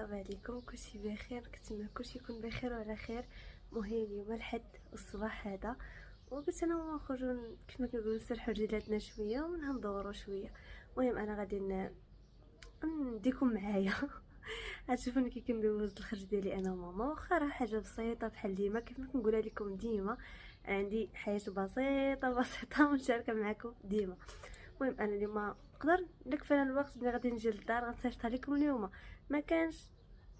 صباح عليكم، كلشي بخير. كنتمنى كلشي يكون بخير وعلى خير. مهم اليوم الحد والصباح هذا، وقلت انا نخرجوا كيف ما كنقولوا نسرحوا رجلاتنا شويه ونهضروا شويه. المهم انا غادي نديكم معايا. غتشوفوني كي كندوز الخرج ديالي انا وماما، واخا راه حاجه بسيطه بحال ديما كيف ما كنقولها لكم ديما. عندي حياه بسيطه بسيطه ونشاركها معكم ديما. المهم انا اليوم نقدر نكفي انا الوقت ملي غادي نجي للدار غنصيفط عليكم اليوم. ما كانش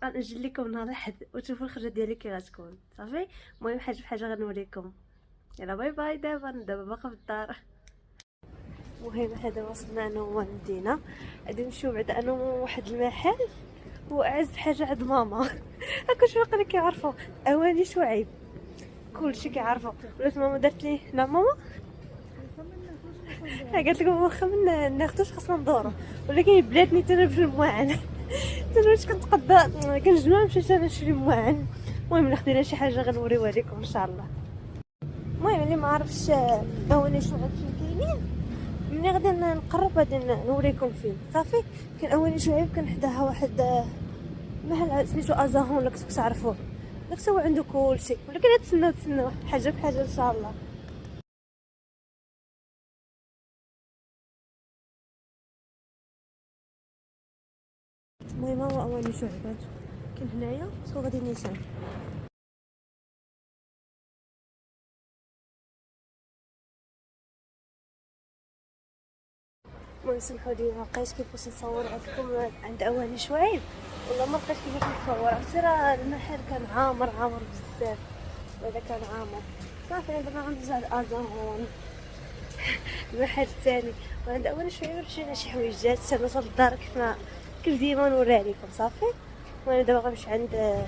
غنجي لكم نهار الاحد وتشوفوا الخرجه ديالي كي غتكون صافي. المهم حاجه بحاجه غنوريكم. يلا باي باي. دابا باقا في الدار. المهم هذا وصلنا انا ووالدينا، غادي نمشيو بعدا انا واحد المحل هو اعز حاجه عند ماما. هاكا شنو قال لك كيعرفوا اواني شعيب كلشي كيعرفوا. ولات ماما دارت لي لا ماما قالت لكم واخا ما ناخذوش خاصنا ندورو، ولكن بلاتني تانا في المواعن. واش كنتقضى كنجمع نمشي انا نشري مواعن. المهم ناخذ لنا شي حاجه غنوريوها لكم ان شاء الله. المهم اللي ما عرفش اواني شعيب فين كاينين، ملي غادي نقرب غادي نوريكم فين صافي. كاين اواني شعيب كان حداها واحد محل سميتو ازاهون، لك تعرفوه داك هو عنده كلشي، ولكن تسناو حاجه بحاجه ان شاء الله. المهم هو اواني شعبات كاين هنايا سو غادي نيشان. المهم سمحوا لي ما بقيتش كيفاش نصور عندكم عند اواني شعيب، والله ما بقيتش كيفاش نصور. عرفتي راه المحل كان عامر بزاف، ولا كان عامر صافي. دابا غندوز على ازاهون المحل الثاني، وعند اواني شعيب مشينا شي حويجات تما للدار كيف ديما نوريها لكم صافي. المهم دابا غنمشي عند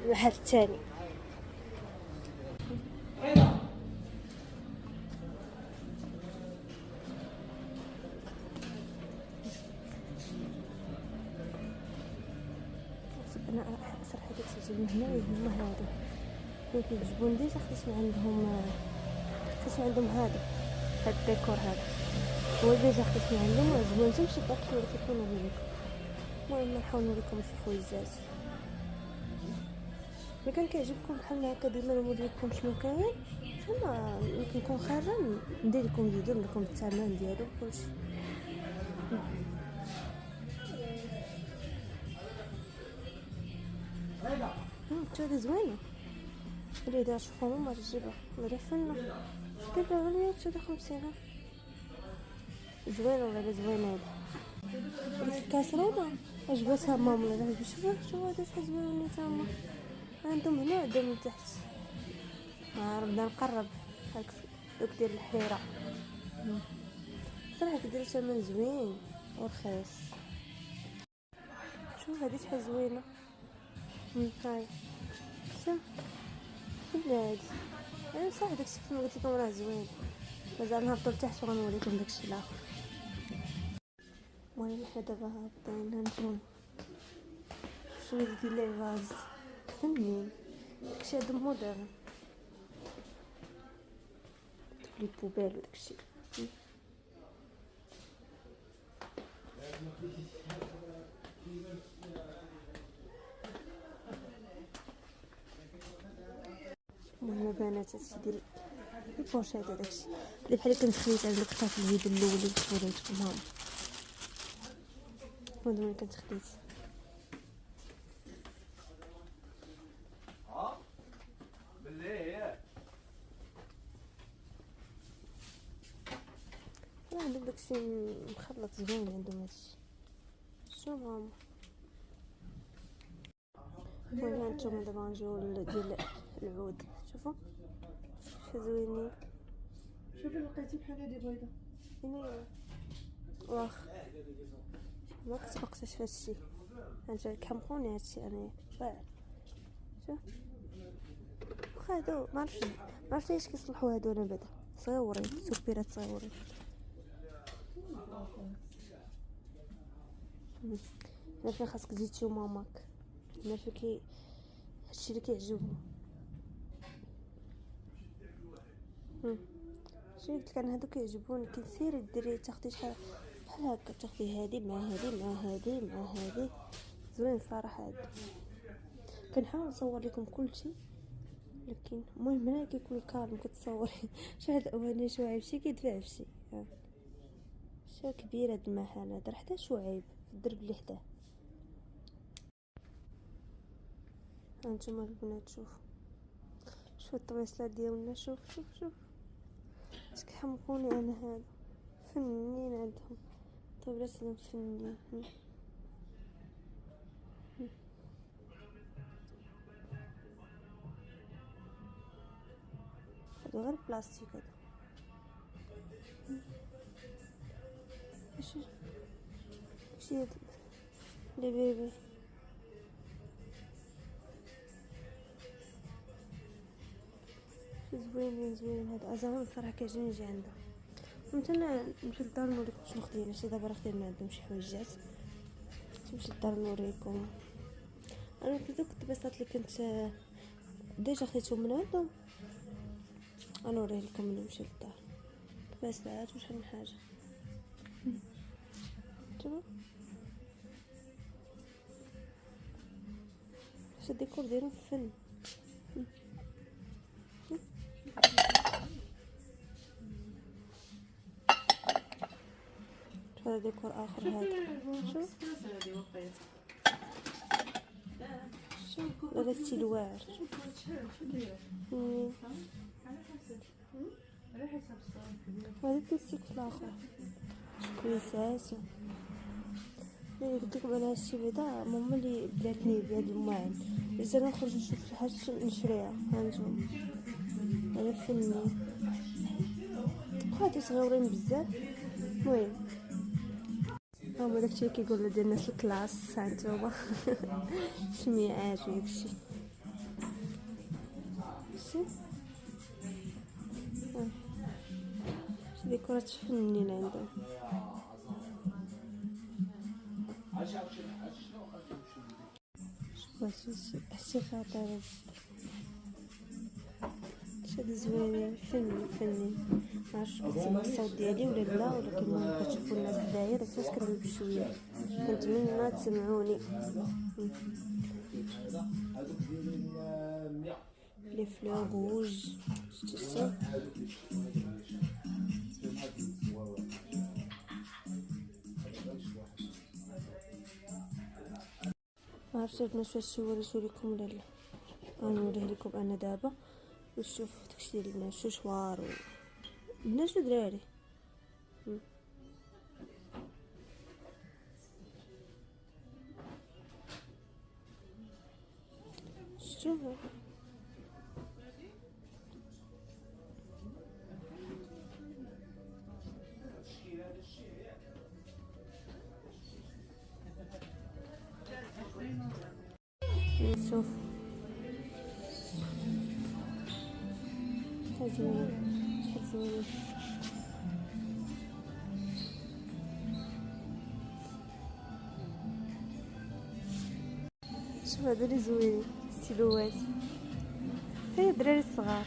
المحل الثاني. انا صراحه داك الشيء من هنايا هما هادو ولكن الزبون ديجا خصنا عندهم هذا الديكور هذا هو ديجا خصنا عندهم الزبون تمشي داك كيف نوريكم. المهم نحاول نوريكم شي حويجات ملي كان كيعجبكم بحال هكا ديما نوريكم شنو كاين. ثم يمكن نكون خارجه ندير لكم فيديو نقول لكم الثمن ديالو كلشي. هادي زوينه اللي دار شوفوا هما تجيبها ولا فنه دابا غير 150 زوينه ولا زوينه. هذه الكاسرونه عجبتها ماما ولا عجبتها. شوفوا هذا شحال زوينين تما عندهم هنا عندهم من تحت. نبدا نقرب هاك دوك ديال الحريره صراحه كدير ثمن زوين ورخيص. شوف هذه شحال زوينه. هاي شوف هادي انا صح داكشي كيما قلت لكم راه زوين. مازال نهبطوا لتحت وغنوريكم داكشي الاخر. المهم حنا دابا هابطين هانتوما شويه ديال ليفاز فنين داكشي هذا مودرن لي بوبيل وداكشي. المهم بنات هادشي ديال البوشيط داكشي اللي بحال كنت خديت عند لقطات الفيديو الاول اللي وريتكم هما اللي كنت خديت. عندهم داكشي مخلط زوين عندهم هادشي. شنو هما المهم هانتوما دابا نجيو ديال العود. شوفوا شحال زوينين. شوفي لقيتي بحال هادي بيضه هنا واخ ما كتبقاش في هادشي. هانتوما كحمقوني هادشي انا واعر. شوف واخا هادو معرفتش علاش كيصلحوا هادو. انا بعدا صغيورين سكبيرات صغيورين. هنا فين خاصك تجي تشوف ماماك. هنا فين هادشي اللي كيعجبهم. شنو قلت لك انا هادو كيعجبوني. كنسيري ديري تاخدي شحال بحال هكا تاخدي هادي مع هادي مع هادي مع هادي زوين صراحه هذا. كنحاول نصور لكم كل شيء، لكن المهم هنا كيكون كالم كتصوري. شحال الاولاني شعيب شي كيدفع في شي شا كبير هاد المحل هذا، راه حتى شعيب في الدرب اللي حداه. هانتوما البنات شوفوا الطويصلات ديالنا. شوف كيحمقوني انا. هذا فنين عندهم طويصلات فنين. هذا غير بلاستيك هذا. اش هاد لي بيبي زوين. هذا ازعم صراحه كيعجبني نجي عنده. مثلا نمشي للدار نوريكم شنو خدينا. شي دابا راه خدينا عندهم شي حويجات، نمشي للدار نوريكم. انا دوك الطبيصات اللي كنت ديجا خديتهم من عندهم غنوريه لكم ملي نمشي للدار. طبيصات وشحال من حاجه. شوفوا واش الديكور ديالهم فن. هذا ديكور اخر. هذا شوف هذا ستيل واعر. وهذا تمسك في الاخر كويسات. قلت لكم انا هادشي بعدا ماما اللي بلاتني بهاد الماعن. اذا نخرج نشوف شي حاجه نشريها. هانتوما انا فني بقاو صغيورين بزاف. المهم هما داكشي كيقولوا ديال الناس الكلاس. هانتوما شميعات وداكشي. شي ديكورات فنين عندهم. شي خاطر شاد زوينين فنين. معرفتش كتسمع الصوت ديالي ولا لا، ولكن ملي كتشوفوا الناس الداير فاش كنهضر بشويه كنتمنى تسمعوني. لي فلور روج شتي معرفتش البنات واش نوريكم ولا لا. غنوريه لكم انا دابا وشوف داكشي ديال البنات شوشوار بنات ودراري. شوف شوف زوين. شوف هادو لي زوينين ستيلوات. هي الدراري الصغار.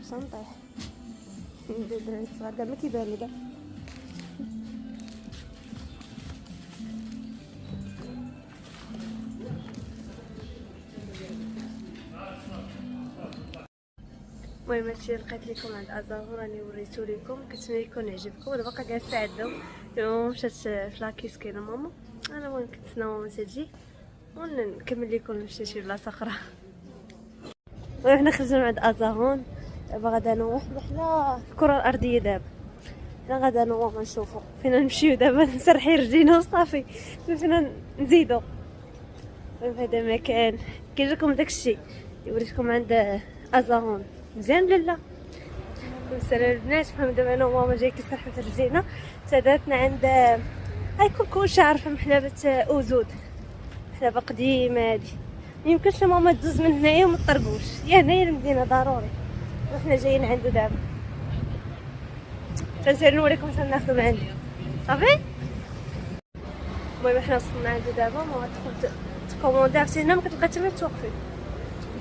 صنطيح الدراري الصغار كاع ما كيبان لي كاع. المهم هادشي لقيت لكم عند ازاهو راني وريتو لكم. كنتمنى يكون عجبكم. دابا باقا جالسه عندهم مشات في لاكيس كاينه ماما. انا المهم كنتسنى ماما تجي ونكمل لكم نمشي شي بلاصه اخرى. المهم حنا خرجنا من عند ازاهون. دابا غادا انا وحدي حنا الكره الارضيه. دابا حنا غادا انا وماما نشوفوا فين نمشيو. دابا نسرحي رجلينا وصافي فين نزيدو. المهم هذا مكان كيجيكم داكشي اللي وريتكم عند ازاهون. مزيان ولا لا؟ مسالا البنات. فهم دابا انا وماما جاي كيسرحوا في رجلينا. ساداتنا عند هاي كلشي عارفه محلبه اوزود، محلبه قديمه هادي. ميمكنش ماما تدوز من هنايا وما تطرقوش يا هنايا المدينه ضروري. وحنا جايين عنده دابا تنسير نوريكم شنو ناخذ من عنده صافي. المهم حنا وصلنا عنده دابا. ماما تدخل تكوموندي. عرفتي هنا ما كتلقى حتى فين توقفي،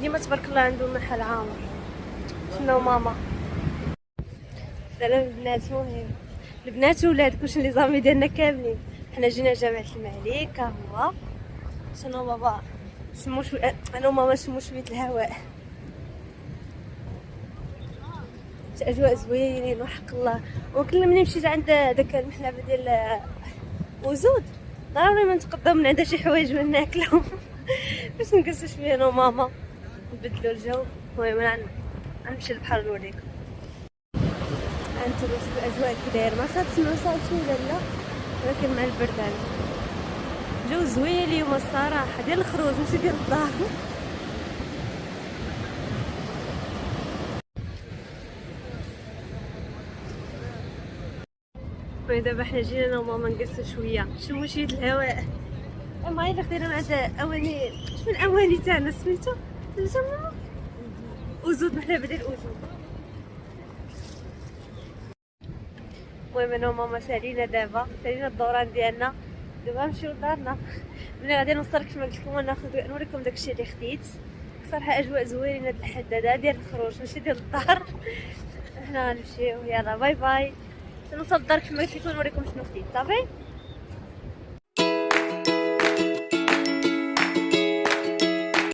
ديما تبارك الله عنده محل عامر. شنو ماما سلام البنات. المهم البنات وولاد كلشي لي زامي ديالنا كاملين، حنا جينا جامعة الملك. ها هو شنو بابا شمو شويه، انا وماما شمو شويه الهواء. اجواء زوينين وحق الله. وكل ملي مشيت عند داك المحلابه ديال وزود ضروري ما نتقداو من عندها شي حوايج من ناكلهم باش نجلسوا شويه انا وماما نبدلوا الجو. المهم انا غنمشي للبحر نوريكم. انتم شوفوا الاجواء كي داير، ما تسمعوا صوتي ولا لا، ولكن مع البرد هذا جو زوين اليوم الصراحه، ديال الخروج ماشي ديال الدار. دابا حنا جينا انا وماما نجلسوا شويه نشموا شويه الهواء. اما الا خدينا مع اواني، شنو الاواني تاعنا سميتو ماما وزود، محلابه ديال الوزود. المهم انا وماما سالينا دابا، سالينا الدوران ديالنا، دابا نمشيو لدارنا. ملي غادي نوصل كيف ما قلت لكم نوريكم داكشي اللي خديت. صراحه اجواء زوينه هاد الحداده ديال الخروج ماشي ديال الدار. حنا غنمشيو، يلا باي باي. نوصل للدار كيف ما قلت لكم نوريكم شنو خديت. صافي.